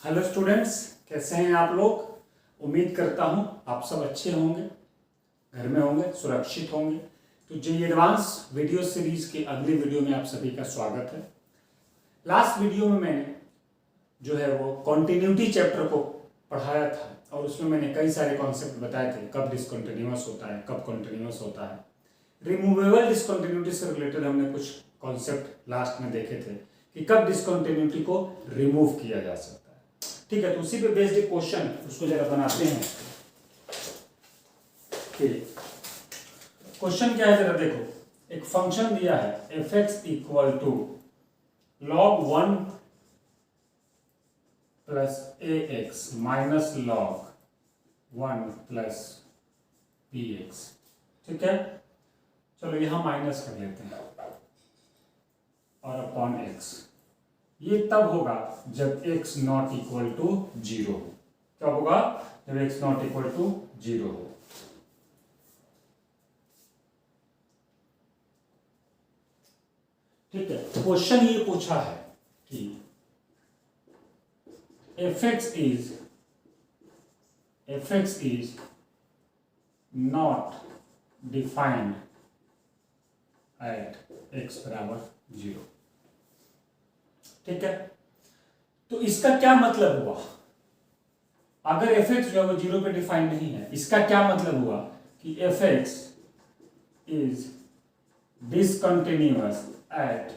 Hello students, कैसे हैं आप लोग। उम्मीद करता हूं आप सब अच्छे होंगे, घर में होंगे, सुरक्षित होंगे। तो जो एडवांस वीडियो सीरीज के अगले वीडियो में आप सभी का स्वागत है। लास्ट वीडियो में मैंने जो है वो कॉन्टिन्यूटी चैप्टर को पढ़ाया था और उसमें मैंने कई सारे कॉन्सेप्ट बताए थे, कब डिसकंटिन्यूअस होता है, कब कंटिन्यूअस होता है। रिमूवेबल डिसकंटिन्यूटी से रिलेटेड हमने कुछ कॉन्सेप्ट लास्ट में देखे थे कि कब डिसकंटिन्यूटी को रिमूव किया जा सकता है। ठीक है, तो उसी पे बेस्ड एक क्वेश्चन उसको जरा बनाते हैं। क्वेश्चन क्या है जरा देखो। एक फंक्शन दिया है F x equal to log 1 plus A X minus log 1 plus B X. ठीक है, चलो यहां माइनस कर लेते हैं और अपॉन एक्स। ये तब होगा जब x नॉट इक्वल टू 0 हो। क्या होगा? जब x नॉट इक्वल टू 0 हो। ठीक है, क्वेश्चन ये पूछा है कि F X is not defined eight x बराबर 0। ठीक है, तो इसका क्या मतलब हुआ? अगर एफ एक्स जो है वो 0 पे डिफाइंड नहीं है, इसका क्या मतलब हुआ कि F X is discontinuous at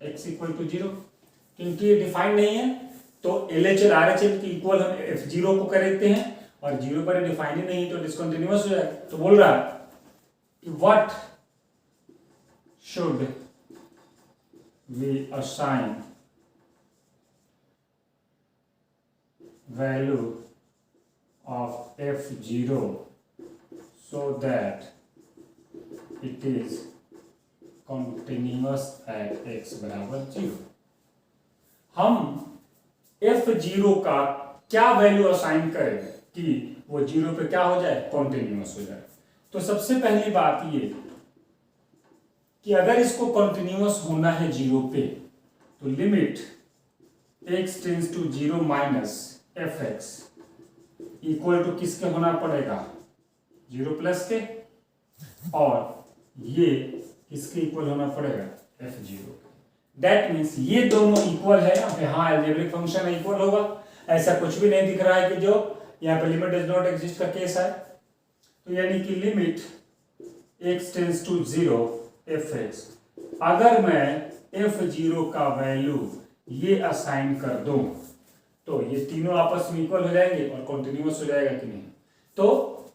x equal to 0। क्योंकि ये डिफाइंड नहीं है तो LHL RHL की इक्वल हम F0 को कर देते हैं और 0 पर डिफाइंड ही नहीं तो डिसकंटिन्यूअस हो जाएगा। तो बोल रहा है कि what should we assign value of f0 so that it is continuous at x बराबर 0। हम f0 का क्या वैल्यू असाइन करें कि वो 0 पे क्या हो जाए? कॉन्टिन्यूअस हो जाए। तो सबसे पहली बात ये कि अगर इसको कॉन्टिन्यूअस होना है 0 पे तो limit x tends to 0 minus F x equal to किसके होना पड़ेगा? 0 प्लस के, और ये किसके इक्वल होना पड़ेगा? f0। दैट मीन्स ये दोनों इक्वल है। अब यहाँ अलजेब्रिक फंक्शन इक्वल होगा, ऐसा कुछ भी नहीं दिख रहा है कि जो यहाँ पे लिमिट डज नॉट एग्जिस्ट का केस है। तो यानी कि limit x tends to 0 F X, अगर मैं f0 का वैल्यू ये असाइन कर दूं तो ये तीनों आपस में इक्वल हो जाएंगे और कॉन्टिन्यूअस हो जाएगा कि नहीं? तो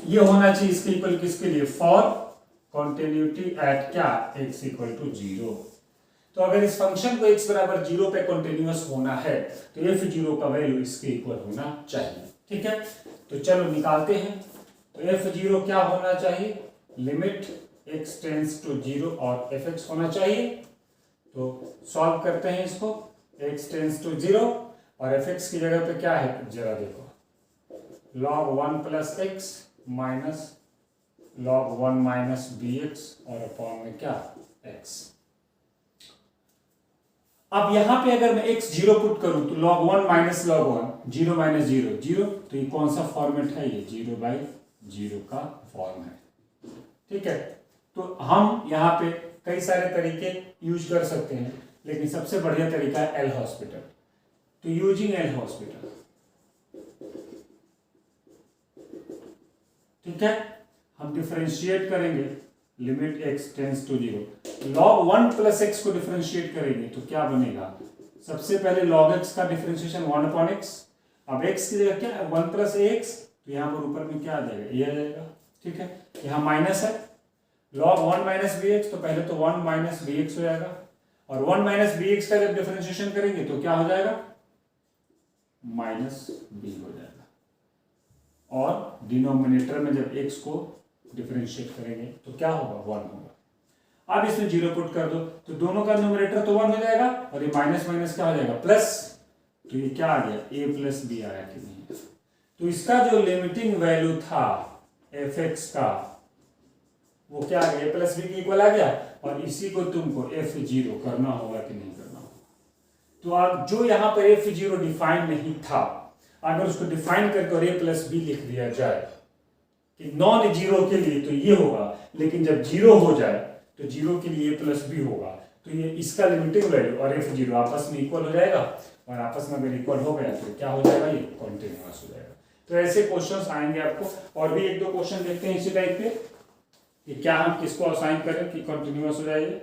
ये होना चाहिए इसके इक्वल किसके लिए? फॉर कॉन्टिन्यूटी एट क्या? x equal to 0। तो अगर इस फंक्शन को x बराबर 0 पे कॉन्टिन्यूअस होना है तो f0 का वैल्यू इसके इक्वल होना चाहिए। ठीक है, तो चलो निकालते हैं। तो f0 क्या होना चाहिए? लिमिट x टेंड्स टू 0 और fx होना चाहिए। तो सॉल्व करते हैं इसको। x टेंड्स टू 0 और fx की जगह पे क्या है जरा देखो, log 1 plus X minus log 1 minus B X और अपॉन में क्या? x। अब यहां पे अगर मैं x 0 पुट करूं तो log 1 माइनस log 1 0 माइनस 0 0। तो ये कौन सा फॉर्मेट है? ये 0/0 का फॉर्म है। ठीक है, तो हम यहाँ पे कई सारे तरीके यूज कर सकते हैं, लेकिन सबसे बढ़िया तरीका है एल हॉस्पिटल। तो यूजिंग एल हॉस्पिटल, ठीक है, हम डिफरेंशिएट करेंगे limit x tends to 0। log 1 plus X को डिफरेंशिएट करेंगे तो क्या बनेगा? सबसे पहले log x का डिफरेंशिएशन 1 अपॉन x। अब x की जगह क्या है? 1 प्लस ax, तो यहाँ पर ऊपर में क्या आ जाएगा? ये आ जाएगा। ठीक है, यहाँ माइनस है log 1 माइनस बी एक्स, तो पहले तो 1 माइनस बी एक्स हो जाएगा और 1 माइनस बी एक्स का जब डिफरेंशिएशन करेंगे तो क्या हो जाएगा? माइनस बी हो जाएगा। और डिनोमिनेटर में जब x को डिफरेंशिएट करेंगे तो क्या होगा? 1 होगा। अब इसमें 0 पुट कर दो तो दोनों का न्यूमरेटर तो 1 हो जाएगा और ये माइनस माइनस क्या हो जाएगा? प्लस। तो ये क्या आ गया? a प्लस बी आया कि नहीं? तो इसका जो लिमिटिंग वैल्यू था एफ एक्स का वो क्या आ गया? a प्लस बी की इक्वल आ गया और इसी को तुमको f0 करना होगा कि नहीं करना होगा? तो आप जो यहाँ पर f0 डिफाइन नहीं था, अगर उसको डिफाइन करके और a प्लस बी लिख दिया जाए कि नॉन जीरो के लिए तो ये होगा, लेकिन जब जीरो हो जाए तो जीरो के लिए a प्लस बी होगा, तो ये इसका लिमिटिंग वैल्यू और f0 आपस में इक्वल हो जाएगा, और आपस में अगर इक्वल हो गया तो क्या हो जाएगा, ये कॉन्टिन्यूअस हो जाएगा। तो ऐसे क्वेश्चंस आएंगे आपको, और भी एक दो क्वेश्चन देखते हैं इसी टाइप के कि क्या हम किसको असाइन करें कि कॉन्टिन्यूअस हो जाएगा।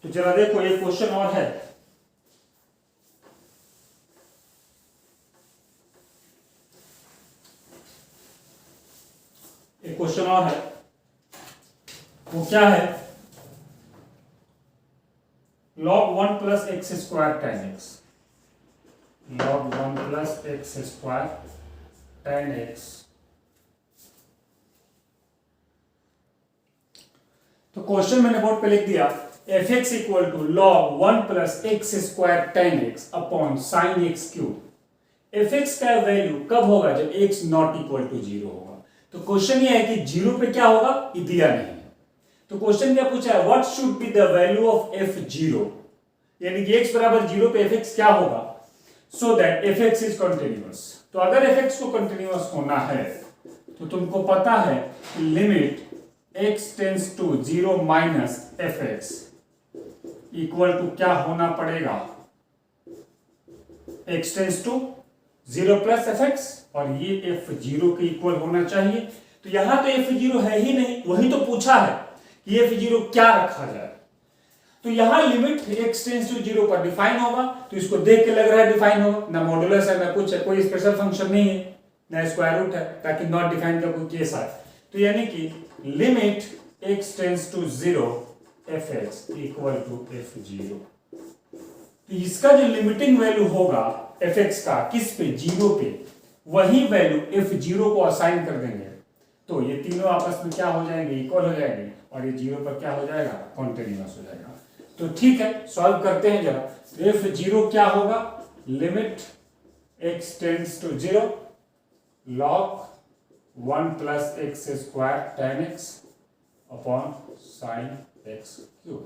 तो जरा देखो एक क्वेश्चन और है, एक क्वेश्चन और है, वो क्या है, log 1 plus X square tan X, log 1 plus X square tan X. तो क्वेश्चन मैंने बोर्ड पे लिख दिया F x equal to log 1 plus X square tan X upon sine X cube. F X का वैल्यू कब होगा, जब X not equal to zero होगा। तो क्वेश्चन ये है कि जीरो पे क्या होगा, ये दिया नहीं है। तो क्वेश्चन क्या पूछा है, what should be the value of F zero, यानी कि x बराबर जीरो पे एफ एक्स क्या होगा, so that F X is continuous. तो अगर एफ एक्स को कंटिन्यूअस होना है तो तुमको पता है limit x tends to zero minus F x equal to क्या होना पड़ेगा, x tends to zero plus F X, और ये एफ जीरो के इक्वल होना चाहिए। तो यहां तो एफ जीरो है ही नहीं, वही तो पूछा है कि एफ जीरो क्या रखा जाए। तो यहां limit x tends to zero पर डिफाइन होगा, तो इसको देख के लग रहा है डिफाइन होगा, ना मॉडुलस है ना कुछ है, कोई स्पेशल फंक्शन नहीं है, ना स्क्वायर रूट है, ताकि नॉट डिफाइन का कोई केस आए। तो यानी कि limit x tends to zero F x equal to F zero. तो इसका जो लिमिटिंग वैल्यू होगा एफ एक्स का किस पे, जीरो पे, वही वैल्यू एफ जीरो को असाइन कर देंगे, तो ये तीनों आपस में क्या हो जाएंगे, इक्वल हो जाएंगे, और ये जीरो पर क्या हो जाएगा, कॉन्टिन्यूअस हो जाएगा। तो ठीक है, सॉल्व करते हैं जरा। एफ जीरो क्या होगा, limit x tends to zero log 1 plus X square tan X upon sine X cube.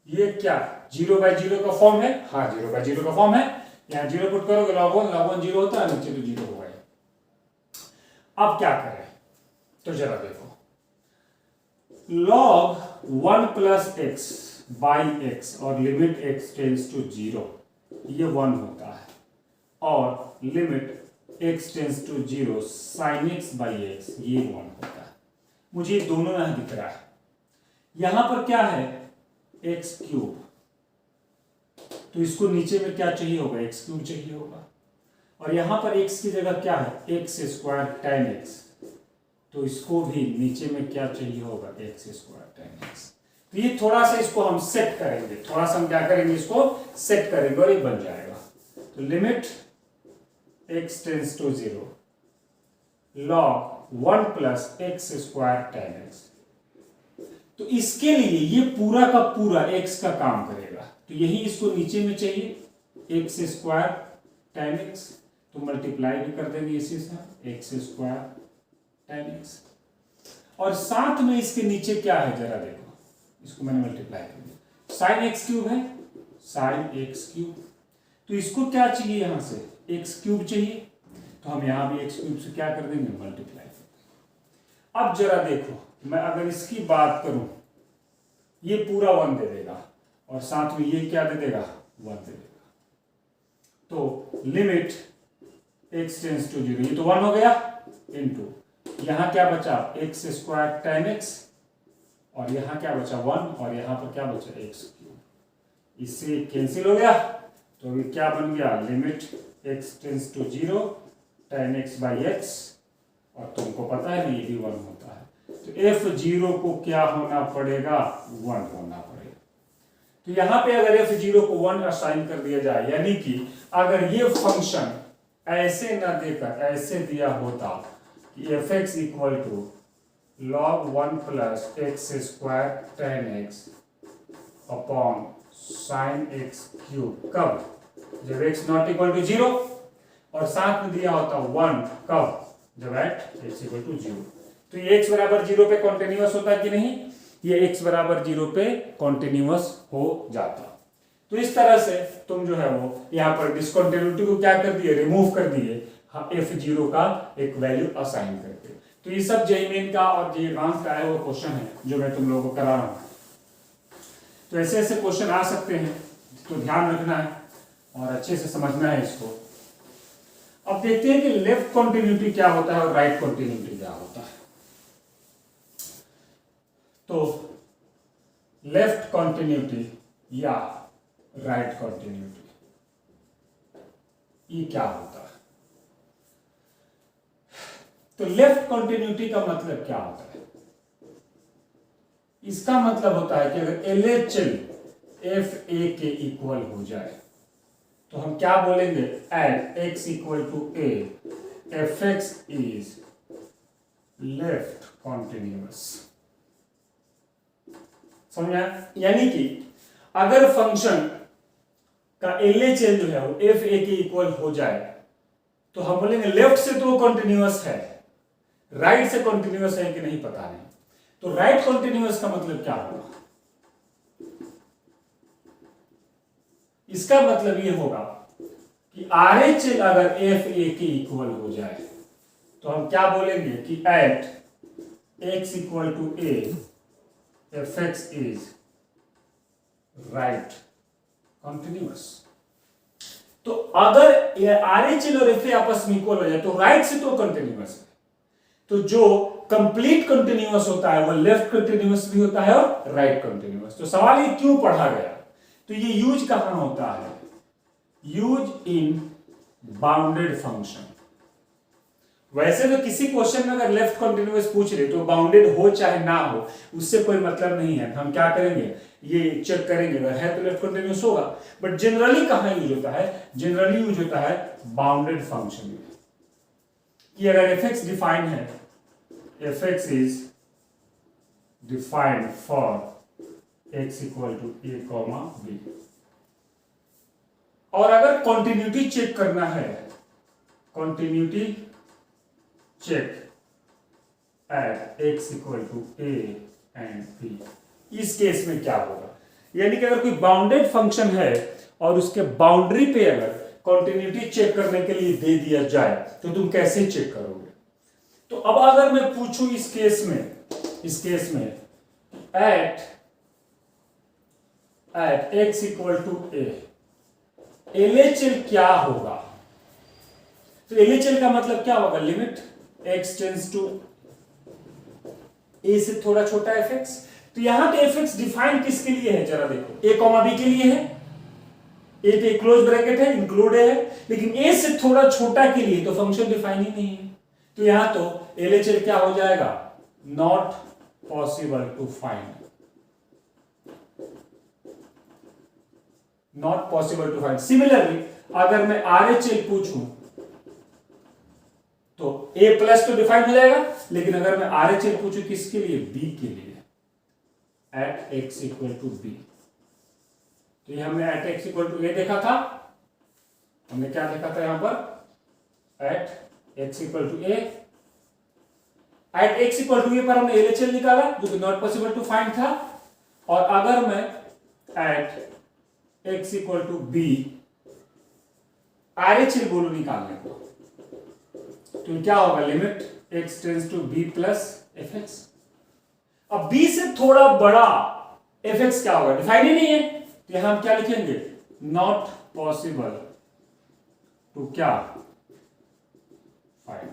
ये क्या जीरो बाय जीरो का फॉर्म है, हाँ जीरो बाय जीरो का फॉर्म है, यहां जीरो पुट करोगे log 1 जीरो होता है, नीचे तो जीरो होगा। अब क्या करें, तो जरा देखो, log 1 plus x by x और limit x tends to zero, ये 1 होता है, और limit x tends to zero sine x by x, ये 1 होता है। मुझे दोनों यहां दिख रहा है, यहां पर क्या है एक्स क्यूब, तो इसको नीचे में क्या चाहिए होगा, एक्स क्यूब चाहिए होगा, और यहां पर x की जगह क्या है एक्स स्क्वायर टेन एक्स, तो इसको भी नीचे में क्या चाहिए होगा, एक्स स्क्वायर टेन एक्स। तो ये थोड़ा सा इसको हम सेट करेंगे, थोड़ा सा हम क्या करेंगे, इसको सेट करेंगे और ये बन जाएगा। तो limit x tends to zero log 1 plus X square tan X. तो इसके लिए ये पूरा का पूरा x का काम करेगा, तो यही इसको नीचे में चाहिए एक्स स्क्वायर टेन एक्स, तो मल्टीप्लाई भी कर देंगे इसी से एक्स स्क्वायर टेन एक्स, और साथ में इसके नीचे क्या है जरा देखो, इसको मैंने मल्टीप्लाई कर दिया, साइन एक्स क्यूब है, साइन एक्स क्यूब। तो इसको क्या चाहिए, यहां से एक्स क्यूब चाहिए, तो हम यहां भी एक्स क्यूब से क्या कर देंगे, मल्टीप्लाई कर देंगे। अब जरा देखो, मैं अगर इसकी बात करूं, ये पूरा 1 दे देगा, और साथ में ये क्या दे देगा, 1 दे देगा। तो limit x tends to zero, ये तो 1 हो गया, इनटू यहां क्या बचा एक्स स्क्वायर टेन एक्स, और यहां क्या बचा 1, और यहां पर क्या बचा एक्स क्यूब, इससे कैंसिल हो गया। तो ये क्या बन गया, limit x tends to zero tan X by x, और तुमको पता है ना ये भी 1 होता है, तो एफ जीरो को क्या होना पड़ेगा, 1 होना पड़ेगा। तो यहां पे अगर एफ जीरो को 1 असाइन कर दिया जाए, यानी कि अगर ये फंक्शन ऐसे ना देकर ऐसे दिया होता कि F x equal to log 1 plus X square tan X upon sine X cube, कब, जब x not equal to zero, और साथ में दिया होता 1 कब, जब at x equal to zero. तो ये x बराबर 0 पे कॉन्टिन्यूअस होता है कि नहीं, ये x बराबर 0 पे कॉन्टिन्यूअस हो जाता। तो इस तरह से तुम जो है वो यहाँ पर डिसकंटिन्यूटी को क्या कर दिए, रिमूव कर दिए, f0 का एक वैल्यू असाइन करके। तो ये सब जेईई मेन का और जेईई एडवांस का है वो क्वेश्चन है जो मैं तुम लोगों को करा रहा हूँ। तो ऐसे ऐसे क्वेश्चन आ सकते हैं, तो ध्यान रखना है और अच्छे से समझना है इसको। अब देखते हैं कि लेफ्ट कॉन्टिन्यूटी क्या होता है और राइट कॉन्टिन्यूटी क्या होता है। तो लेफ्ट कॉन्टिन्यूटी या राइट कॉन्टिन्यूटी ये क्या होता है। तो लेफ्ट कॉन्टिन्यूटी का मतलब क्या होता है, इसका मतलब होता है कि अगर LHL FA के इक्वल हो जाए तो हम क्या बोलेंगे, at x equal to a fx is left continuous. समझा? यानी कि अगर फंक्शन का LHL जो है वो FA के इक्वल हो जाए तो हम बोलेंगे लेफ्ट से तो वो कॉन्टिन्यूअस है, राइट से कॉन्टिन्यूअस है कि नहीं पता नहीं। तो राइट कॉन्टिन्यूअस का मतलब क्या होगा, इसका मतलब ये होगा कि RHL अगर FA के इक्वल हो जाए तो हम क्या बोलेंगे कि at x equal to a fx is right continuous. तो अगर RHL और FA आपस में इक्वल हो जाए तो राइट से तो कॉन्टिन्यूअस है। तो जो कंप्लीट कंटिन्यूअस होता है वो लेफ्ट कंटिन्यूअस भी होता है और राइट कंटिन्यूअस। तो सवाल ये क्यों पढ़ा गया, तो ये यूज कहां होता है, यूज इन बाउंडेड फंक्शन। वैसे तो किसी क्वेश्चन में अगर लेफ्ट कंटिन्यूअस पूछ रहे तो बाउंडेड हो चाहे ना हो उससे कोई मतलब नहीं है, हम क्या करेंगे ये चेक करेंगे, अगर है तो लेफ्ट कंटिन्यूअस होगा। बट जनरली कहां यूज होता है, जनरली यूज होता है बाउंडेड फंक्शन में, कि अगर fx डिफाइंड है, fx is defined for x equal to a comma b, और अगर कॉन्टिन्यूटी चेक करना है, continuity check at x equal to a and b, इस केस में क्या होगा, यानी कि अगर कोई बाउंडेड फंक्शन है और उसके बाउंड्री पे अगर कॉन्टिन्यूटी चेक करने के लिए दे दिया जाए तो तुम कैसे चेक करोगे। तो अब अगर मैं पूछूं इस केस में at x equal to a LHL क्या होगा, तो LHL का मतलब क्या होगा, limit x tends to a से थोड़ा छोटा fx। तो यहां पे fx डिफाइन किसके लिए है, जरा देखो, a कॉमा b के लिए है, a पे क्लोज ब्रैकेट है, इंक्लूड है, लेकिन a से थोड़ा छोटा के लिए तो फंक्शन डिफाइन ही नहीं है। तो यहां तो LHL क्या हो जाएगा, not possible to find, not possible to find. Similarly अगर मैं RHL पूछूं तो a प्लस तो डिफाइन हो जाएगा, लेकिन अगर मैं RHL पूछूं किसके लिए, b के लिए, at x equal to b, तो ये हमने at x equal to a देखा था, हमने क्या देखा था यहां पर, at x equal to a, at x equal to a पर हमने LHL निकाला जो कि नॉट पॉसिबल टू फाइंड था। और अगर मैं at x equal to b RHL बोलूं निकालने को तो क्या होगा, limit x tends to b plus fx। अब b से थोड़ा बड़ा fx क्या होगा, डिफाइन ही नहीं है, तो यहां हम क्या लिखेंगे, नॉट पॉसिबल टू क्या फाइंड।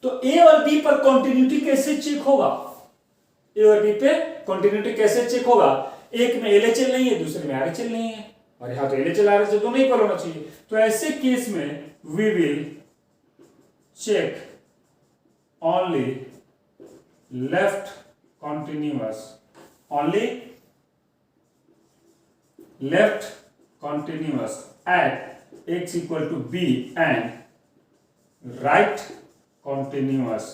तो a और b पर कंटिन्यूटी कैसे चेक होगा, a और b पे कंटिन्यूटी कैसे चेक होगा, एक में LHL नहीं है दूसरे में RHL नहीं है, और यहां तो LHL RHL दोनों इक्वल होना चाहिए। तो ऐसे केस में we will check only left continuous, only left continuous at x equal to b and right continuous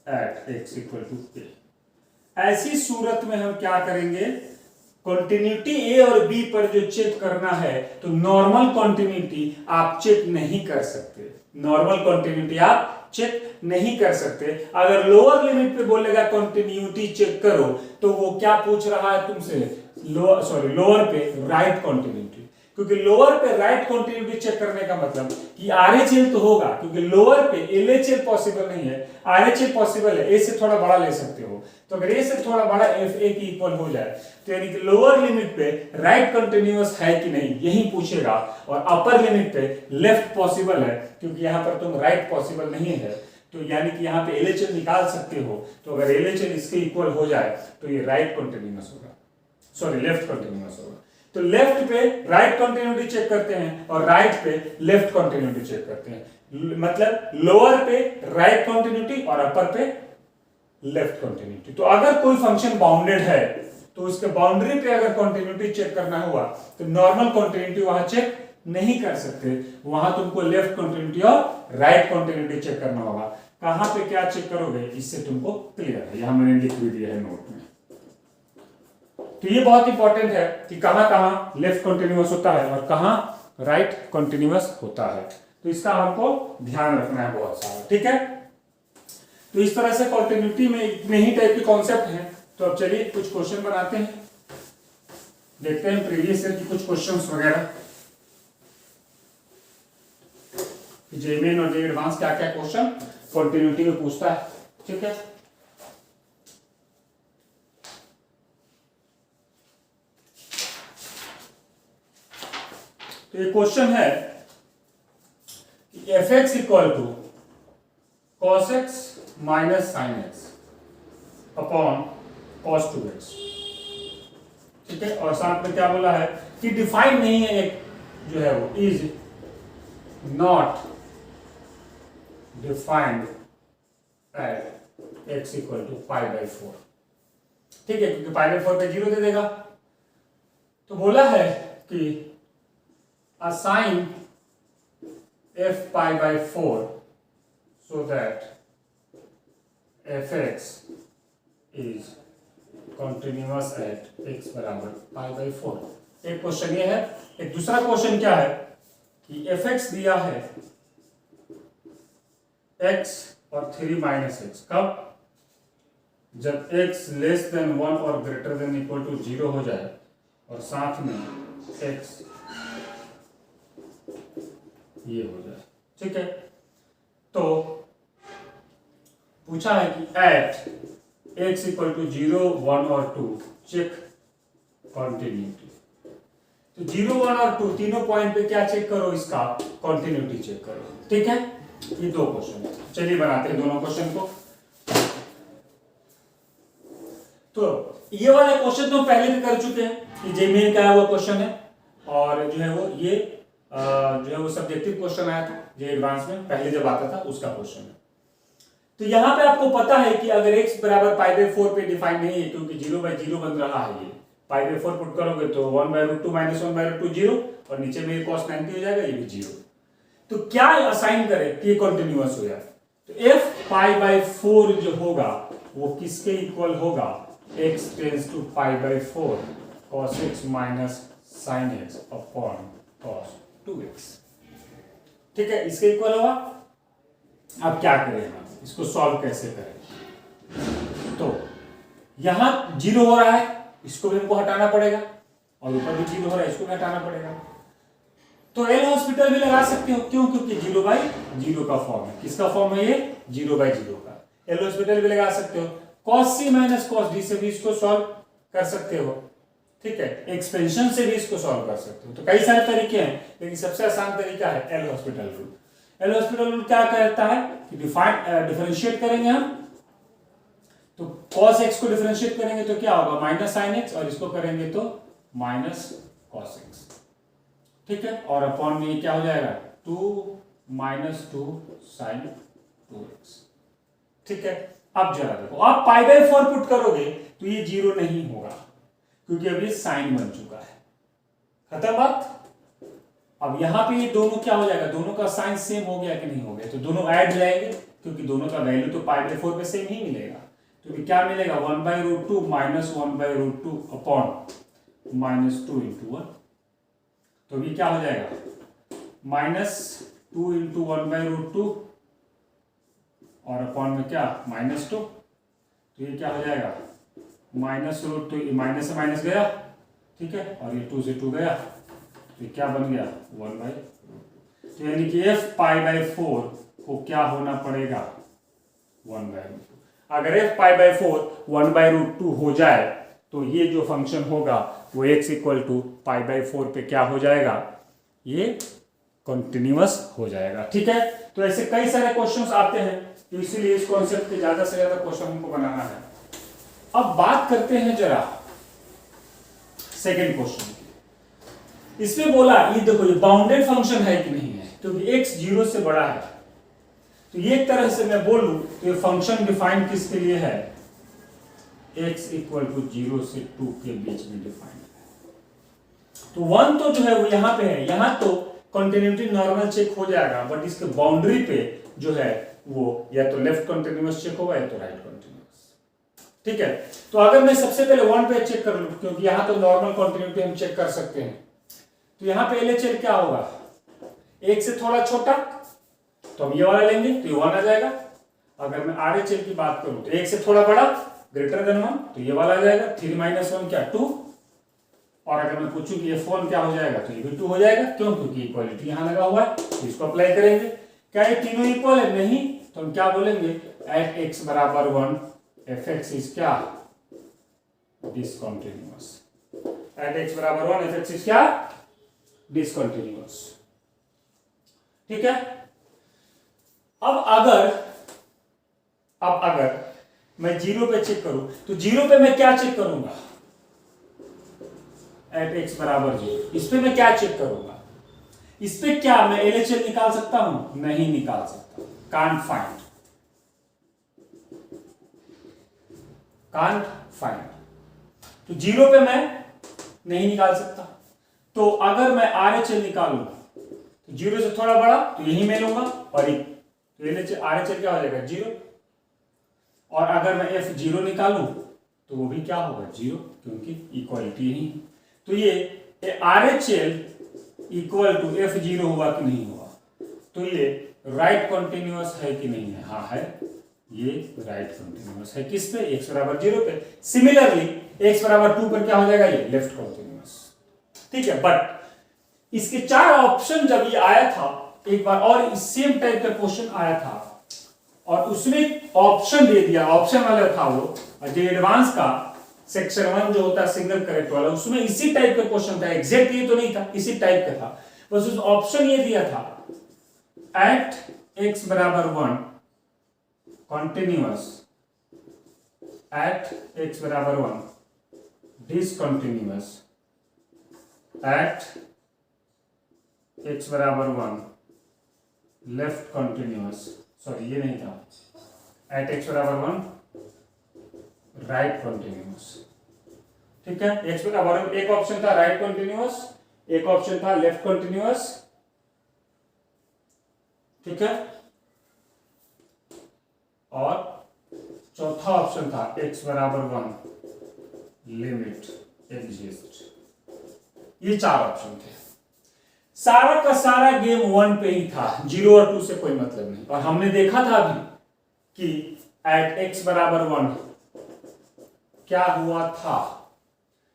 at x equal to a। ऐसी सूरत में हम क्या करेंगे, कॉन्टिन्यूटी ए और बी पर जो चेक करना है तो नॉर्मल कॉन्टिन्यूटी आप चेक नहीं कर सकते, नॉर्मल कॉन्टिन्यूटी आप चेक नहीं कर सकते। अगर लोअर लिमिट पे बोलेगा कॉन्टिन्यूटी चेक करो तो वो क्या पूछ रहा है तुमसे, लोअर पे राइट कॉन्टिन्यूटी, क्योंकि लोअर पे राइट कॉन्टिन्यूटी चेक करने का मतलब कि आरएचएल तो होगा, क्योंकि लोअर पे एलएचएल पॉसिबल नहीं है, आरएचएल पॉसिबल है, ए से थोड़ा बड़ा ले सकते हो। तो अगर ए से थोड़ा बड़ा एफ ए की इक्वल हो जाए तो यानी कि लोअर लिमिट पे राइट कंटिन्यूअस है कि नहीं यही पूछेगा, और अपर लिमिट पे लेफ्ट पॉसिबल है, क्योंकि यहां पर तुम राइट पॉसिबल नहीं है, तो यानी कि यहां पे एलएचएल निकाल सकते हो। तो अगर एलएचएल इसके इक्वल हो जाए तो ये राइट कंटिन्यूअस होगा, सॉरी लेफ्ट कंटिन्यूअस होगा। तो लेफ्ट पे राइट कंटिन्यूटी चेक करते हैं और राइट पे लेफ्ट कंटिन्यूटी चेक करते हैं, मतलब लोअर पे राइट कंटिन्यूटी और अपर पे लेफ्ट कंटिन्यूटी। तो अगर कोई फंक्शन बाउंडेड है तो उसके बाउंड्री पे अगर कंटिन्यूटी चेक करना हुआ तो नॉर्मल कंटिन्यूटी वहां चेक नहीं कर सकते, वहां तुमको लेफ्ट कंटिन्यूटी और राइट कंटिन्यूटी चेक करना होगा। कहां पे क्या चेक करोगे इससे तुमको क्लियर है, यहां मैंने लिख भी दिया है नोट में। तो ये बहुत इंपॉर्टेंट है कि कहां कहां लेफ्ट कंटिन्यूअस होता है और कहां राइट कंटिन्यूअस होता है, तो इसका हमको ध्यान रखना है बहुत सारा, ठीक है। तो इस तरह से कंटिन्यूटी में इतने ही टाइप के कॉन्सेप्ट हैं। तो अब चलिए कुछ क्वेश्चन बनाते हैं, देखते हैं प्रीवियस ईयर की कुछ क्वेश्चंस वगैरह, जे मेन और जे एडवांस क्या क्या क्वेश्चन कंटिन्यूटी में पूछता है, ठीक है। तो ये क्वेश्चन है कि F x equal to cos x minus sine x upon cos 2x, ठीक है। और साथ में क्या बोला है कि डिफाइन नहीं है, एक जो है वो is not defined at x equal to π/4, ठीक है, क्योंकि π/4 पे 0 दे देगा। तो बोला है कि assign f π/4 so that fx is continuous at x बराबर π/4। एक क्वेश्चन ये है। एक दूसरा क्वेश्चन क्या है कि fx दिया है x और 3 माइनस एक्स, कब, जब x लेस देन 1 और ग्रेटर देन इक्वल टू 0 हो जाए और साथ में x ये हो जाए, ठीक है। तो पूछा है कि एट x इक्वल टू 0, 1 और 2 चेक कॉन्टिन्यूटी। तो 0, 1 और 2 तीनों पॉइंट पे क्या चेक करो, इसका कॉन्टिन्यूटी चेक करो, ठीक है। ये दो क्वेश्चन है, चलिए बनाते हैं दोनों क्वेश्चन को। तो ये वाला क्वेश्चन तो पहले भी कर चुके हैं कि जेमेन का है वो क्वेश्चन है, और जो है वो ये जो है वो सब्जेक्टिव क्वेश्चन आया था जो एडवांस में पहले जब आता था उसका क्वेश्चन है। तो यहां पे आपको पता है कि अगर x बराबर π/4 पे डिफाइन नहीं है, क्योंकि 0/0 बन रहा है, ये π/4 पुट करोगे तो 1/√2 माइनस 1/√2 0, और नीचे में cos 90 हो जाएगा, ये भी 0। तो क्या असाइन करें कि कॉन्टिन्यूअस हो जाए, तो f π/4 जो होगा वो किसके इक्वल होगा, x tends to π/4 cos x minus sin x upon cos 2x, ठीक है, इसके इक्वल होगा। अब क्या करें हम इसको सॉल्व कैसे करें, तो यहां 0 हो रहा है, इसको भी हमको हटाना पड़ेगा, और ऊपर भी 0 हो रहा है, इसको भी हटाना पड़ेगा। तो एल हॉस्पिटल भी लगा सकते हो, क्यों, क्योंकि 0/0 का फॉर्म है, किसका फॉर्म है ये, 0/0 का। एल हॉस्पिटल भी लगा सकते हो, cos c minus cos d से भी इसको सॉल्व कर सकते हो, ठीक है, एक्सपेंशन से भी इसको सॉल्व कर सकते हो। तो कई सारे तरीके हैं, लेकिन सबसे आसान तरीका है L hospital rule. L hospital rule क्या कहता है कि डिफरेंशिएट करेंगे हम, तो cos x को डिफरेंशिएट करेंगे तो क्या होगा, माइनस sin x, और इसको करेंगे तो माइनस cos x, ठीक है, और अपॉन में क्या हो जाएगा 2 - 2 sin 2x, ठीक है। अब जरा देखो, आप π/4 पुट करोगे तो ये 0 नहीं होगा, क्योंकि अब ये साइन बन चुका है, खत्म बात। अब यहां पे ये दोनों क्या हो जाएगा, दोनों का साइन सेम हो गया कि नहीं हो गया, तो दोनों ऐड जाएंगे, क्योंकि दोनों का वैल्यू तो π/4 पे सेम ही मिलेगा। तो क्या मिलेगा, 1/√2 माइनस 1/√2 अपॉन -2 इंटू 1, तो ये क्या हो जाएगा -2 इंटू 1/√2 और अपॉन में क्या -2, तो ये क्या हो जाएगा -√2, माइनस से माइनस गया, ठीक है, और ये 2 से 2 गया, तो ये क्या बन गया 1/, तो यानी कि f π/4 को क्या होना पड़ेगा 1/√2। अगर f π/4 1/√2 हो जाए तो ये जो फंक्शन होगा वो x इक्वल टू π/4 पे क्या हो जाएगा, ये कॉन्टिन्यूअस हो जाएगा, ठीक है। तो ऐसे कई सारे क्वेश्चंस आते हैं, तो इसीलिए इस कॉन्सेप्ट के ज्यादा से ज्यादा क्वेश्चन हमको बनाना है। अब बात करते हैं जरा सेकेंड क्वेश्चन की। इसमें बोला ये देखो ये बाउंडेड फंक्शन है कि नहीं है, क्योंकि x 0 से बड़ा है, तो ये एक तरह से मैं बोलूं तो ये फंक्शन डिफाइन किसके लिए है, x इक्वल टू 0 से 2 के बीच में डिफाइन है। तो 1 तो जो है वो यहां पे है, यहां तो कंटिन्यूटी नॉर्मल चेक हो जाएगा, बट इसके बाउंड्री पे जो है वो या तो लेफ्ट कंटिन्यूअस चेक होगा या तो राइट कंटिन्यूअस, ठीक है। तो अगर मैं सबसे पहले 1 पे चेक कर लूं, क्योंकि यहां तो नॉर्मल कंटिन्यूटी हम चेक कर सकते हैं, तो यहां पे LHL क्या होगा, 1 से थोड़ा छोटा तो हम ये वाला लेंगे तो ये 1 आ जाएगा। अगर मैं RHL की बात करूं तो 1 से थोड़ा बड़ा ग्रेटर देन 1 तो ये वाला आ जाएगा, 3 - 1 क्या 2, और अगर मैं पूछूं कि F1 क्या हो जाएगा तो ये भी 2 हो जाएगा, क्यों, क्योंकि इक्वालिटी यहां लगा हुआ है, तो इसको अप्लाई करेंगे। क्या ये तीनों इक्वल है, नहीं, तो हम क्या बोलेंगे एट x बराबर 1 fx इज क्या डिसकंटिन्यूअस, एट x बराबर 1 fx इज क्या डिसकंटिन्यूअस, ठीक है। अब अगर मैं 0 पे चेक करूं तो 0 पे मैं क्या चेक करूंगा, एट x बराबर 0, इस पे मैं क्या चेक करूंगा, इस पे क्या मैं LHL निकाल सकता हूं, नहीं निकाल सकता, कांट फाइंड, तो 0 पे मैं नहीं निकाल सकता। तो अगर मैं RHL निकालूं तो 0 से थोड़ा बड़ा तो यही मैं लूंगा, और तो RHL क्या हो जाएगा 0, और अगर मैं F0 निकालूं तो वो भी क्या होगा 0, क्योंकि इक्वालिटी यही है। तो ये RHL इक्वल टू F0 हुआ कि नहीं हुआ, तो ये राइट कंटिन्यूअस है कि नहीं है, हाँ है, ये राइट कंटिन्यूअस है, किस पे, x बराबर 0 पे। सिमिलरली x बराबर 2 पर क्या हो जाएगा, ये लेफ्ट कंटिन्यूअस, ठीक है। बट इसके 4 ऑप्शन जब ये आया था एक बार और इस सेम टाइप का क्वेश्चन आया था, और उसमें ऑप्शन दे दिया, ऑप्शन वाला था वो जो एडवांस का सेक्शन 1 जो होता है सिंगल करेक्ट वाला, उसमें इसी टाइप का क्वेश्चन था, एग्जैक्ट ये तो नहीं था, इसी टाइप का था, बस उस ऑप्शन ये दिया था एट x बराबर 1 कॉन्टिन्यूअस, एट x बराबर 1 डिसकंटिन्यूअस, एट x बराबर 1 लेफ्ट कंटिन्यूअस, सॉरी ये नहीं था, एट x बराबर 1 राइट कंटिन्यूअस, ठीक है। x बराबर एक ऑप्शन था राइट कंटिन्यूअस, एक ऑप्शन था लेफ्ट कंटिन्यूअस, ठीक है, और चौथा ऑप्शन था x बराबर 1 लिमिट एग्जिस्ट। ये 4 ऑप्शन थे, सारा का सारा गेम 1 पे ही था, 0 और 2 से कोई मतलब नहीं। और हमने देखा था अभी कि एट x बराबर 1 क्या हुआ था,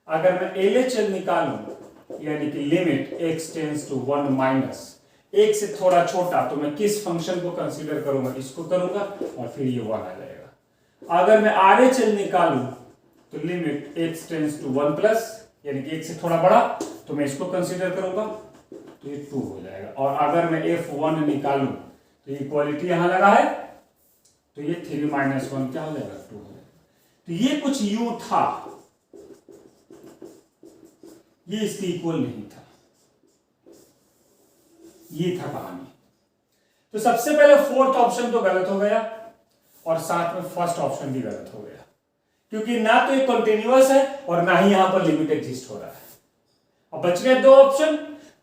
अगर मैं LHL निकालूं यानी कि limit x tends to 1 minus 1 से थोड़ा छोटा, तो मैं किस फंक्शन को कंसीडर करूंगा, इसको करूंगा, और फिर ये 1 आ जाएगा। अगर मैं RHL निकालूं तो limit x tends to 1 plus यानी कि 1 से थोड़ा बड़ा, तो मैं इसको कंसीडर करूंगा, तो ये 2 हो जाएगा। और अगर मैं F1 निकालूं तो इक्वालिटी यहां लगा है, तो ये 3 - 1 क्या हो जाएगा 2 हो जाएगा। तो ये कुछ यू था, ये इसके इक्वल नहीं था, ये था कहानी। तो सबसे पहले 4th ऑप्शन तो गलत हो गया, और साथ में 1st ऑप्शन भी गलत हो गया, क्योंकि ना तो ये कंटिन्यूअस है और ना ही यहां पर लिमिट एग्जिस्ट हो रहा है। अब बच गए 2 ऑप्शन,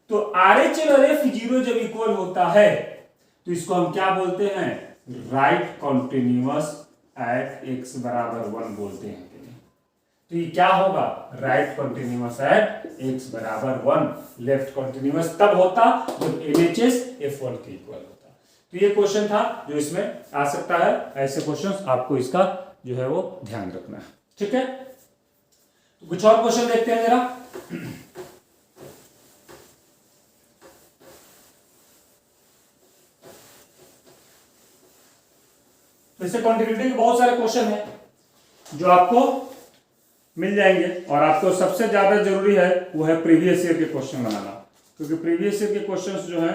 तो RHL और F0 जब इक्वल होता है तो इसको हम क्या बोलते हैं, राइट कंटिन्यूअस एट x बराबर 1 बोलते हैं कि नहीं। तो ये क्या होगा, राइट कॉन्टिन्यूअस एट x बराबर 1, लेफ्ट कॉन्टिन्यूअस तब होता जब LHS F1 के इक्वल होता। तो ये क्वेश्चन था जो इसमें आ सकता है, ऐसे क्वेश्चंस आपको इसका जो है वो ध्यान रखना है, ठीक है। तो कुछ और क्वेश्चन देखते हैं जरा। तो इससे कॉन्टिन्यूटी के बहुत सारे क्वेश्चन हैं जो आपको मिल जाएंगे, और आपको सबसे ज्यादा जरूरी है वो है प्रीवियस ईयर के क्वेश्चन बनाना, क्योंकि प्रीवियस ईयर के क्वेश्चंस जो हैं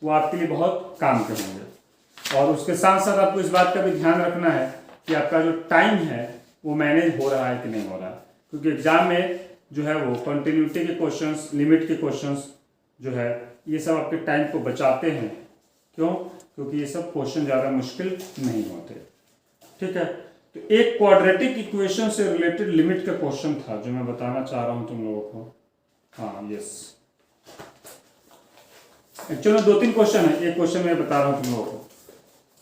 वो आपके लिए बहुत काम के होंगे। और उसके साथ साथ आपको इस बात का भी ध्यान रखना है कि आपका जो टाइम है वो मैनेज हो रहा है कि नहीं हो रहा है, क्योंकि एग्जाम में जो है वो कंटिन्यूटी के क्वेश्चंस, लिमिट के क्वेश्चंस जो है ये सब आपके टाइम को बचाते हैं। क्यों? क्योंकि ये सब क्वेश्चन ज़्यादा मुश्किल नहीं होते, ठीक है। तो एक क्वाड्रेटिक इक्वेशन से रिलेटेड लिमिट का क्वेश्चन था जो मैं बताना चाह रहा हूं तुम लोगों को। हाँ, यस, एक्चुअली 2-3 क्वेश्चन है, एक क्वेश्चन मैं बता रहा हूं तुम लोगों को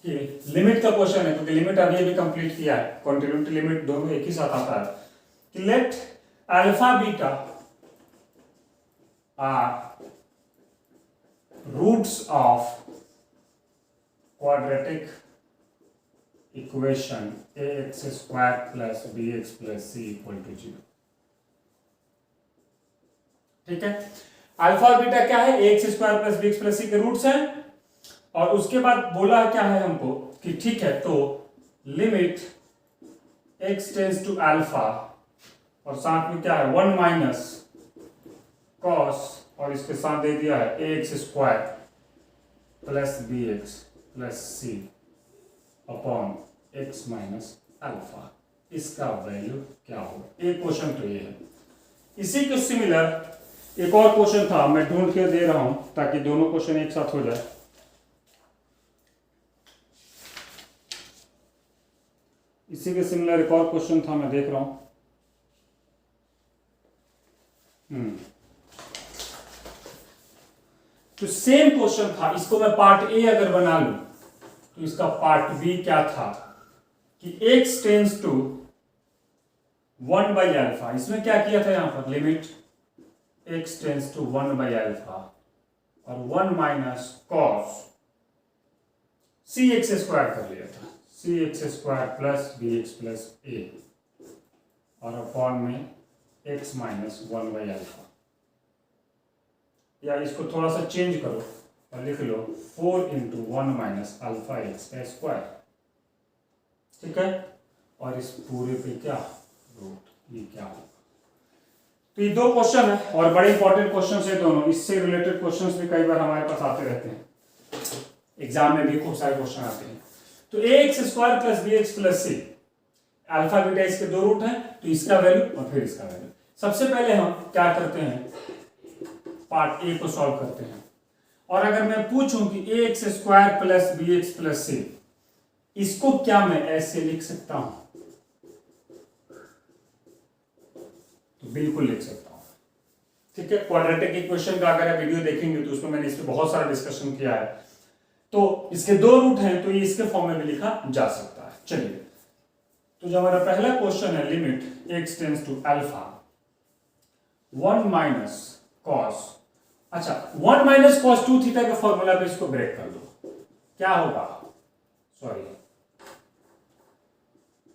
कि लिमिट का क्वेश्चन है, क्योंकि लिमिट अभी अभी कंप्लीट किया है, कॉन्टिन्यूटी लिमिट दोनों एक ही साथ आता है कि let alpha beta are roots of quadratic equation ax square plus bx plus c equal to 0, ठीक है। अल्फा और बीटा क्या है, ax square plus bx plus c के रूट्स हैं, और उसके बाद बोला क्या है हमको कि ठीक है तो limit x tends to alpha और साथ में क्या है 1 माइनस कॉस, और इसके साथ दे दिया है ax square plus bx plus c upon x minus alpha, इसका वैल्यू क्या होगा। एक क्वेश्चन तो ये है। इसी के सिमिलर एक और क्वेश्चन था, मैं ढूंढ के दे रहा हूं ताकि दोनों क्वेश्चन एक साथ हो जाए। इसी के सिमिलर एक और क्वेश्चन था, मैं देख रहा हूं। तो सेम क्वेश्चन था, इसको मैं पार्ट ए अगर बना लूं तो इसका पार्ट बी क्या था कि x tends to 1 by alpha, इसमें क्या किया था यहां पर limit x tends to 1 by alpha और 1 minus cos c x square कर लिया था, c x square plus B x plus a और अपॉन में x माइनस 1 बाई अल्फा, या इसको थोड़ा सा चेंज करो और लिख लो 4 इंटू 1 माइनस अल्फा एक्स का स्क्वायर, ठीक है। और इस पूरे पे क्या रूट, ये क्या होगा। तो ये 2 क्वेश्चन है और बड़े इंपॉर्टेंट क्वेश्चन है दोनों। इससे रिलेटेड क्वेश्चंस भी कई बार हमारे पास आते रहते हैं, एग्जाम में भी खूब सारे क्वेश्चन आते हैं। तो a x square plus B x plus c, alpha beta इसके 2 रूट हैं, तो इसका वैल्यू और फिर इसका वैल्यू। सबसे पहले हम क्या करते हैं, पार्ट ए को सॉल्व करते हैं। और अगर मैं पूछूं कि a x square plus B x plus c, इसको क्या मैं ऐसे लिख सकता हूं, तो बिल्कुल लिख सकता हूं, ठीक है। क्वाड्रेटिक इक्वेशन का अगर आप वीडियो देखेंगे तो उसमें मैंने इस पे बहुत सारा डिस्कशन किया है। तो इसके 2 रूट हैं तो ये इसके फॉर्म में भी लिखा जा सकता है। चलिए, तो जो हमारा पहला क्वेश्चन है limit x tends to alpha 1 minus cos, अच्छा 1 माइनस कॉस 2 थीटा के फॉर्मूला पे इसको ब्रेक कर दो, क्या होगा, sorry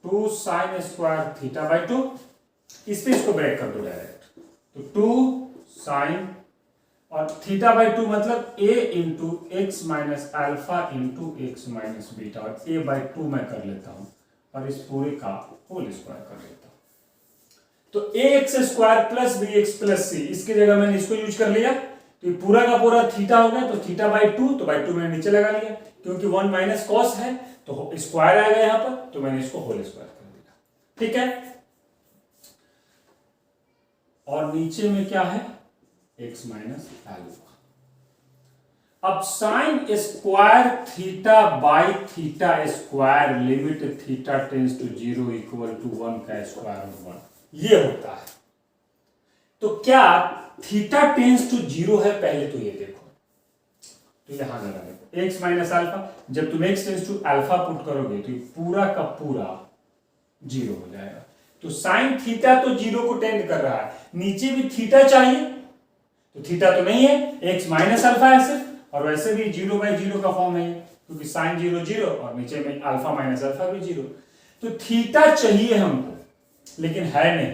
2 sine square theta by 2, इस पे इसको ब्रेक कर दो डायरेक्ट। तो 2 साइन और थीटा बाई 2 मतलब a into x minus alpha into x minus beta, और a बाई 2 मैं कर लेता हूं और इस पूरे का होल स्क्वायर कर लेता हूं। तो a x square plus B x plus c, इसकी जगह मैंने इसको यूज कर लिया, तो पूरा का पूरा थीटा हो गया, तो थीटा बाई 2, तो बाई 2 मैंने नीचे लगा लिया, क्योंकि 1 माइनस कॉस है तो स्क्वायर आ गया यहां पर, तो मैंने इसको होल स्क्वायर कर दिया, ठीक है। और नीचे में क्या है, x माइनस अल्फा। अब sine square theta by theta square limit theta tends to 0 equal to 1 का स्क्वायर रूट 1, ये होता है। तो क्या थीटा टेंस टू 0 है, पहले तो ये देखो, तो यहां लगा देखो x माइनस अल्फा, जब तुम x tends to alpha put करोगे तो ये पूरा का पूरा 0 हो जाएगा। तो तो साइन थीटा तो 0 को टेंड कर रहा है, नीचे भी थीटा चाहिए, तो थीटा तो नहीं है, x माइनस अल्फा है सिर्फ, और वैसे भी 0/0 का फॉर्म है क्योंकि साइन 0 0 और नीचे में अल्फा माइनस अल्फा भी 0। तो थीटा चाहिए हमको लेकिन है नहीं,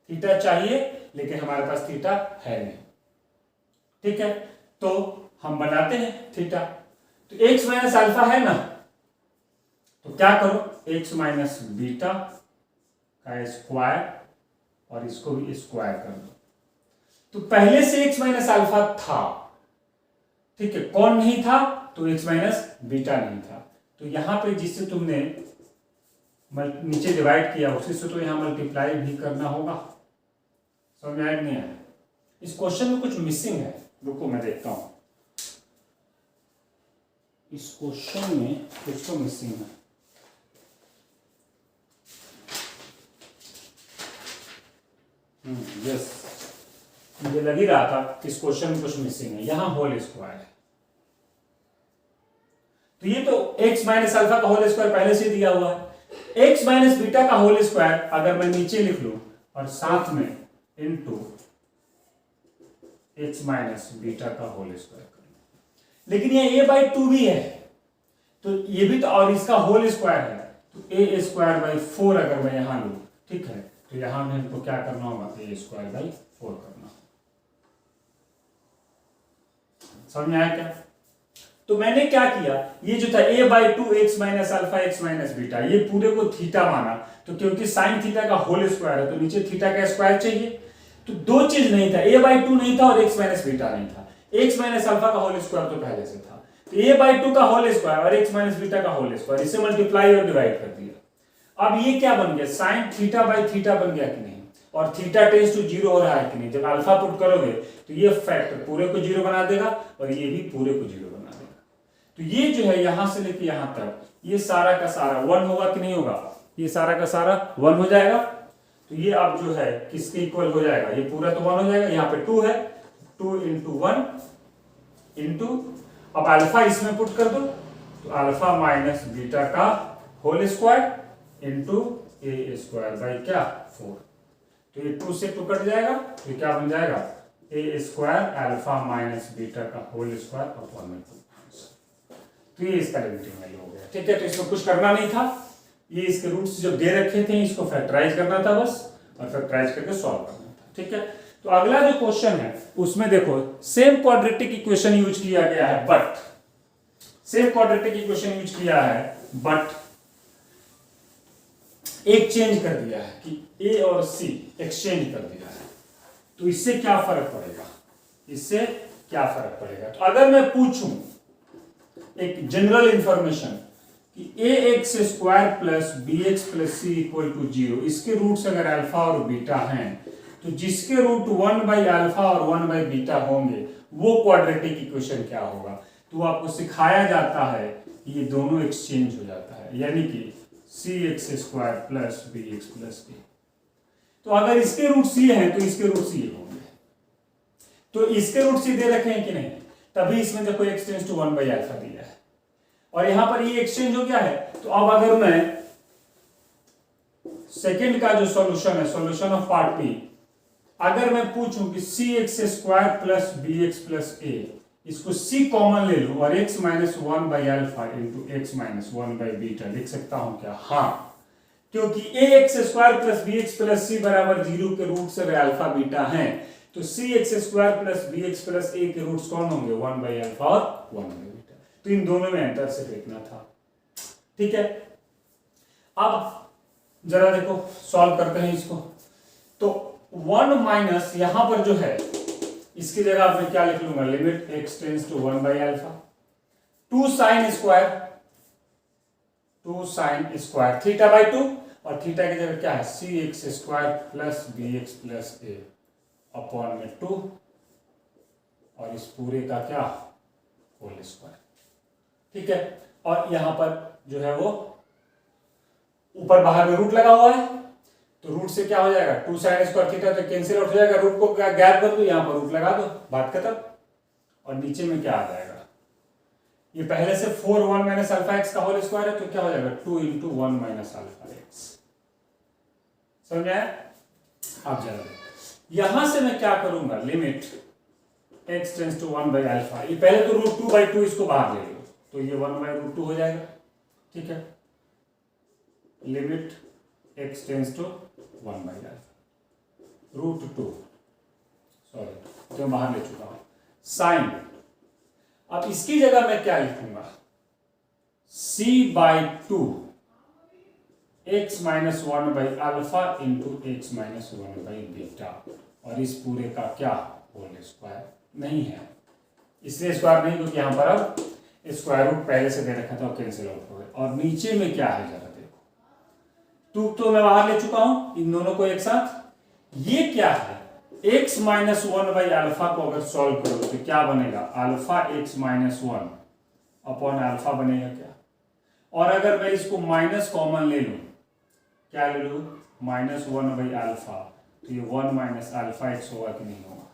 थीटा चाहिए लेकिन हमारे पास थीटा है नहीं। ठीक है, तो हम बनाते हैं थीटा। तो x माइनस अल्फा है ना, तो क्या करो, x माइनस बीटा का स्क्वायर और इसको भी स्क्वायर कर दो। तो पहले से x माइनस अल्फा था, ठीक है, कौन नहीं था, तो x माइनस बीटा नहीं था। तो यहां पे जिससे तुमने नीचे डिवाइड किया उसी से तो यहां मल्टीप्लाई भी करना होगा। समझ में आया नहीं आया? इस क्वेश्चन में कुछ मिसिंग है, रुको मैं देखता हूं, इस क्वेश्चन में कुछ तो मिसिंग है। यस, मुझे लग ही रहा था कि इस क्वेश्चन में कुछ मिसिंग है। यहां होल स्क्वायर है, तो ये तो x माइनस अल्फा का होल स्क्वायर पहले से दिया हुआ है। x माइनस बीटा का होल स्क्वायर अगर मैं नीचे लिख लूं और साथ में इनटू x माइनस बीटा का होल स्क्वायर कर लूं, लेकिन ये a/2 भी है, तो ये भी तो, और इसका होल स्क्वायर है, तो a²/4 अगर मैं यहां लूं, ठीक है, तो यहां में हमको क्या करना होगा, a²/4 करना होगा। समझ में आया क्या? तो मैंने क्या किया, ये जो था a/2 x minus alpha x minus beta, ये पूरे को थीटा माना, तो क्योंकि साइन थीटा का होल स्क्वायर है तो नीचे थीटा का स्क्वायर चाहिए। तो दो चीज नहीं था, a/2 नहीं था और x माइनस बीटा नहीं था। x माइनस अल्फा का होल स्क्वायर तो पहले से था, तो a/2 का होल स्क्वायर और x माइनस बीटा का होल स्क्वायर, इसे मल्टीप्लाई और डिवाइड कर दिया। अब ये क्या बन गया, साइन थीटा/थीटा बन गया कि नहीं, और थीटा टेंड्स टू 0 हो रहा है कि नहीं। जब अल्फा पुट करोगे तो ये फैक्टर पूरे को 0 बना देगा और ये भी पूरे को 0 बना देगा। तो ये जो है यहां से लेके यहां तक, ये सारा का सारा 1 होगा कि नहीं होगा, ये सारा का सारा 1 हो जाएगा। तो ये अब जो है किसके इक्वल हो जाएगा, ये पूरा तो 1 हो जाएगा, यहाँ पे 2 है, 2 × 1 इंटू, अब अल्फा इसमें पुट कर दो, तो अल्फा माइनस बीटा का होल स्क्वायर इंटू a²/4। तो ये 2 से 2 कट जाएगा, तो ये क्या बन जाएगा, a² अल्फा माइनस बीटा का होल स्क्वायर अपॉन 2। तो ये इसका लिमिटिंग वैल्यू हो गया। ठीक है, तो इसमें कुछ करना नहीं था, ये इसके रूट्स जो दे रखे थे इसको फैक्टराइज करना था बस, और फैक्टराइज करके सॉल्व करना था। ठीक है, तो अगला जो क्वेश्चन है उसमें देखो सेम क्वाड्रेटिक इक्वेशन यूज किया गया है, but same quadratic equation use किया है बट एक चेंज कर दिया है कि a और c एक्सचेंज कर दिया है। तो इससे क्या फर्क पड़ेगा, इससे क्या फर्क पड़ेगा, तो अगर मैं पूछूं एक जनरल इंफॉर्मेशन कि ax² plus bx plus c equal to 0, इसके रूट्स अगर अल्फा और बीटा हैं, तो जिसके रूट 1/अल्फा और 1/बीटा होंगे वो क्वाड्रेटिक इक्वेशन क्या होगा। तो आपको सिखाया जाता है कि ये दोनों एक्सचेंज हो जाता है, यानी कि cx² plus bx plus a। तो अगर इसके रूट c हैं तो इसके रूट c होंगे, तो इसके रूट c दे रखे हैं कि नहीं, तभी इसमें देखो x टेंड्स टू 1/अल्फा दिया है, और यहां पर ये एक्सचेंज हो गया है। तो अब अगर मैं सेकंड का जो सॉल्यूशन है, सॉल्यूशन ऑफ पार्ट बी, अगर मैं पूछूं कि cx² plus bx plus a, इसको c कॉमन ले लूं और x माइनस 1/अल्फा इंटू x माइनस 1/बीटा लिख सकता हूं क्या, हाँ, क्योंकि ax² plus bx plus c बराबर 0 के रूट्स अगर अल्फा बीटा हैं, तो cx² plus bx plus a के रूट्स कौन होंगे, 1/अल्फा और 1/बीटा। तो इन दोनों में अंतर से देखना था। ठीक है, अब जरा देखो सॉल्व करते हैं इसको। तो 1 माइनस यहां पर जो है इसकी जगह मैं क्या लिख लूंगा, लिमिट x टेंड्स टू 1/अल्फा, 2 साइन स्क्वायर थीटा/2, और थीटा की जगह क्या है, cx² plus bx plus a upon में 2, और इस पूरे का क्या, होल स्क्वायर। ठीक है, और यहां पर जो है वो ऊपर बाहर में रूट लगा हुआ है, तो रूट से क्या हो जाएगा, 2 साइन स्क्वायर थीटा तो कैंसिल आउट हो जाएगा, रूट को गैप कर दो, यहां पर रूट लगा दो, बात खत्म। और नीचे में क्या आ जाएगा, ये पहले से 4 1 माइनस अल्फा एक्स का होल स्क्वायर है, तो क्या हो जाएगा 2 × 1 माइनस अल्फा एक्स। समझ आया? अब जरा यहां से मैं क्या करूंगा, limit x tends to 1 by alpha, ये पहले तो √2/2 इसको बाहर ले लो, तो ये 1/√2 हो जाएगा, ठीक है। Limit x tends to 1 by alpha √2, sorry तो बाहर ले चुका हूं, साइन। अब इसकी जगह मैं क्या लिखूंगा, c/2 x minus 1 by alpha into x minus 1 by beta, और इस पूरे का क्या होल स्क्वायर नहीं है, इसलिए स्क्वायर नहीं, क्योंकि यहां पर अब स्क्वायर रूट पहले से दे रखा था, कैंसिल आउट हो गए। और नीचे में क्या है जरा देखो, 2 तो मैं बाहर ले चुका हूं, इन दोनों को एक साथ, ये क्या है, x माइनस 1 बाई अल्फा को अगर सॉल्व करो तो क्या बनेगा, alpha x minus 1 upon alpha बनेगा क्या। और अगर मैं इसको माइनस कॉमन ले लूं, क्या ले लूं, माइनस 1 बाई अल्फा, तो ये 1 माइनस अल्फा एक्स होगा कि नहीं होगा,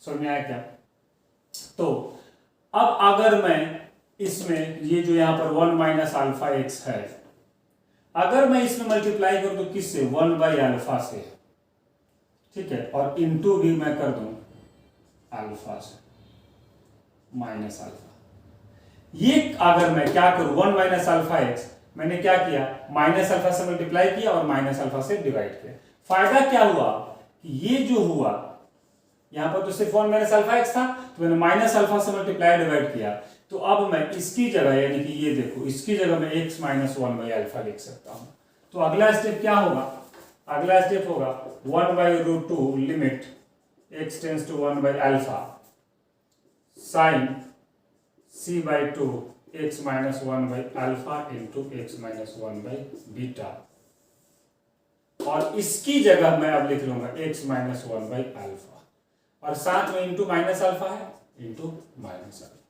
समझ में आया क्या। तो अब अगर मैं इसमें ये जो यहां पर 1 माइनस अल्फा एक्स है, अगर मैं इसमें मल्टीप्लाई कर दूं किससे, 1 बाई अल्फा से, ठीक है, और इनटू भी मैं कर दूं अल्फा से, माइनस अल्फा, ये अगर मैं क्या करूं, 1 माइनस अल्फा एक्स, मैंने क्या किया, माइनस अल्फा से मल्टीप्लाई किया और माइनस अल्फा से डिवाइड किया। फायदा क्या हुआ कि ये जो हुआ यहां पर तो सिर्फ 1 माइनस अल्फा एक्स था, तो मैंने माइनस अल्फा से मल्टीप्लाई डिवाइड किया, तो अब मैं इसकी जगह, यानी कि ये देखो, इसकी जगह मैं x माइनस 1 बाई अल्फा लिख सकता हूं। तो अगला स्टेप क्या होगा, अगला स्टेप होगा 1/√2 limit x tends to 1 by alpha sine c/2 x minus 1 by alpha into x minus 1 by beta, और इसकी जगह मैं अब लिख लूंगा x माइनस 1 बाई अल्फा, और साथ में इंटू माइनस अल्फा है, इंटू माइनस अल्फा।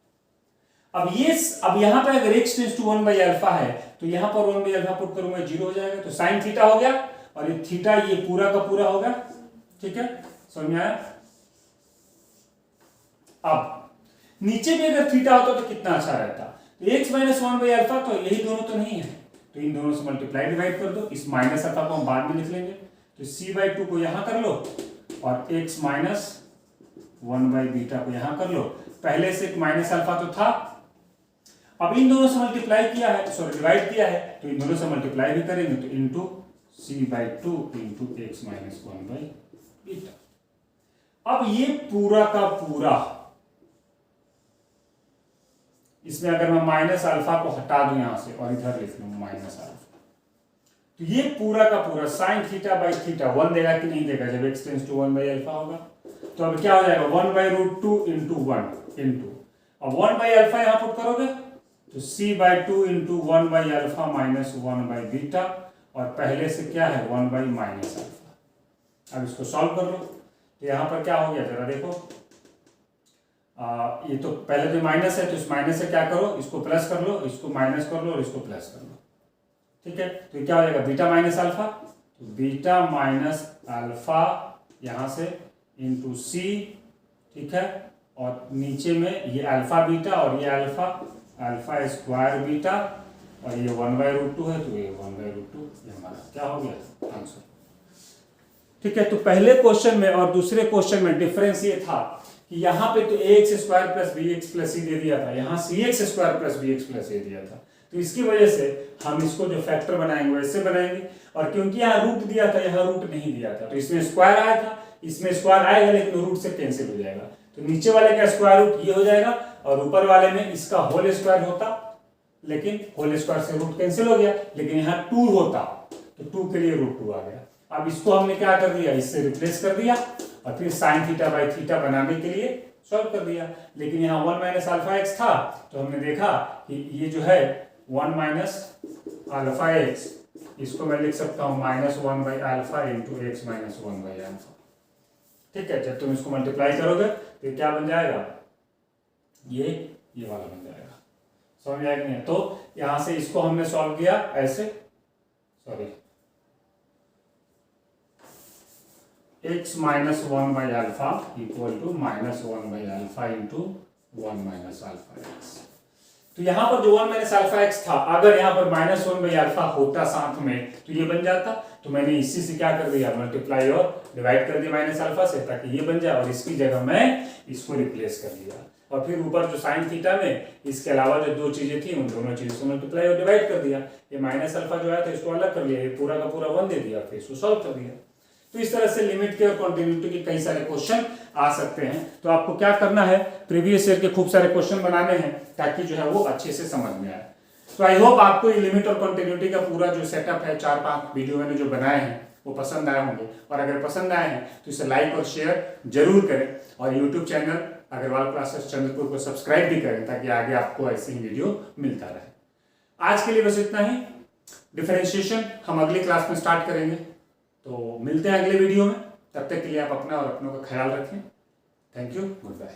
अब यहां पर अगर x tends to 1 by alpha है, तो यहां पर 1 बाई अल्फा पुट करूंगा, 0 हो जाएगा, तो साइन थीटा हो गया, और ये थीटा ये पूरा का पूरा होगा, ठीक है, समझ में आया। अब नीचे में अगर थीटा होता तो कितना अच्छा रहता, तो x माइनस 1 बाई अल्फा, तो यही दोनों तो नहीं है, तो इन दोनों से मल्टीप्लाई डिवाइड कर दो, इस माइनस अल्फा को हम बाद में लिख लेंगे, तो c/2 को यहां कर लो, और x माइनस 1 बाई बीटा को यहां कर लो, पहले से एक माइनस अल्फा तो था, अब इन दोनों से मल्टीप्लाई किया है, सॉरी डिवाइड किया है, तो इन दोनों से मल्टीप्लाई भी करेंगे, तो into c/2 into x minus 1 by beta. अब ये पूरा का पूरा, इसमें अगर मैं माइनस अल्फा को हटा दूं यहां से और इधर लिख लूं माइनस अल्फा, तो ये पूरा का पूरा साइन थीटा बाई थीटा 1 देगा कि नहीं देगा, जब x tends to 1 by alpha होगा, तो अब क्या हो जाएगा, 1/√2 इंटू 1 इंटू, अब 1 बाई अल्फा यहां पुट करोगे, तो c/2 into 1 by alpha minus 1 by beta, और पहले से क्या है 1 बाई माइनस अल्फा। अब इसको सॉल्व कर लो, तो यहां पर क्या हो गया जरा देखो, ये तो पहले तो माइनस है, तो इस माइनस से क्या करो, इसको प्लस कर लो, इसको माइनस कर लो, और इसको प्लस कर लो, ठीक है, तो क्या हो जाएगा, बीटा माइनस अल्फा, तो बीटा माइनस अल्फा यहां से इंटू सी, ठीक है, और नीचे में ये अल्फा बीटा, और ये अल्फा अल्फा स्क्वायर बीटा, और ये 1/√2 है, तो ये 1/√2, ये हमारा क्या हो गया आंसर, ठीक है। तो पहले क्वेश्चन में और दूसरे क्वेश्चन में डिफरेंस ये था कि यहाँ पे तो ax square plus bx plus c दे दिया था, यहाँ cx square plus bx plus a दिया था, तो इसकी वजह से हम इसको जो फैक्टर बनाएंगे वैसे बनाएंगे, और क्योंकि यहाँ रूट दिया था, यहाँ रूट नहीं दिया था, तो इसमें स्क्वायर आया था, इसमें स्क्वायर आएगा लेकिन रूट से कैंसिल हो जाएगा, तो नीचे वाले का स्क्वायर रूट ये हो जाएगा, और ऊपर वाले में इसका होल स्क्वायर होता, लेकिन होल स्क्वायर से रूट कैंसिल हो गया, लेकिन यहाँ 2 होता, तो 2 के लिए √2 आ गया। अब इसको हमने क्या कर दिया, इससे रिप्लेस कर दिया, और फिर साइन थीटा बाई थीटा बनाने के लिए सॉल्व कर दिया, लेकिन यहाँ 1 माइनस अल्फा एक्स था, तो हमने देखा कि ये जो है 1 माइनस अल्फा एक्स, इसको मैं लिख सकता हूँ -1 by alpha into x minus 1 by alpha, ठीक है। जब तुम इसको मल्टीप्लाई करोगे तो क्या बन जाएगा, ये वाला बन जाएगा, समझ में आया कि नहीं। तो यहां से इसको हमने सॉल्व किया ऐसे, sorry x minus 1 by alpha equal to -1 by alpha into 1 minus alpha x, तो यहाँ पर जो 1 माइनस अल्फा एक्स था, अगर यहाँ पर -1 बाई अल्फा होता साथ में तो ये बन जाता। तो मैंने इसी से क्या कर दिया, मल्टीप्लाई और डिवाइड कर दिया माइनस अल्फा से, ताकि ये बन जाए और इसकी जगह मैं इसको रिप्लेस कर दिया। और फिर ऊपर जो साइन थीटा में इसके अलावा जो दो चीजें थी उन दोनों चीजों से मल्टीप्लाई और डिवाइड कर दिया। ये माइनस अल्फा जो आया था इसको अलग कर लिया, ये पूरा का पूरा 1 दे दिया, फिर इसको सॉल्व कर दिया। तो इस तरह से लिमिट के और कॉन्टिन्यूटी के कई सारे क्वेश्चन आ सकते हैं। तो आपको क्या करना है, प्रीवियस ईयर के खूब सारे क्वेश्चन बनाने हैं ताकि जो है वो अच्छे से समझ में आए। तो आई होप आपको ये लिमिट और कॉन्टिन्यूटी का पूरा जो सेटअप है 4-5 वीडियो मैंने जो बनाए हैं वो पसंद आए होंगे। और अगर पसंद आए हैं तो इसे लाइक और शेयर जरूर करें, और YouTube channel Agarwal classes Chandrapur को सब्सक्राइब भी करें ताकि आगे आपको ऐसे ही वीडियो मिलता रहे। आज के लिए बस इतना ही। डिफरेंशिएशन हम अगली क्लास में स्टार्ट करेंगे। तो मिलते हैं अगले वीडियो में, तब तक के लिए आप अपना और अपनों का ख्याल रखें। Thank you, good bye.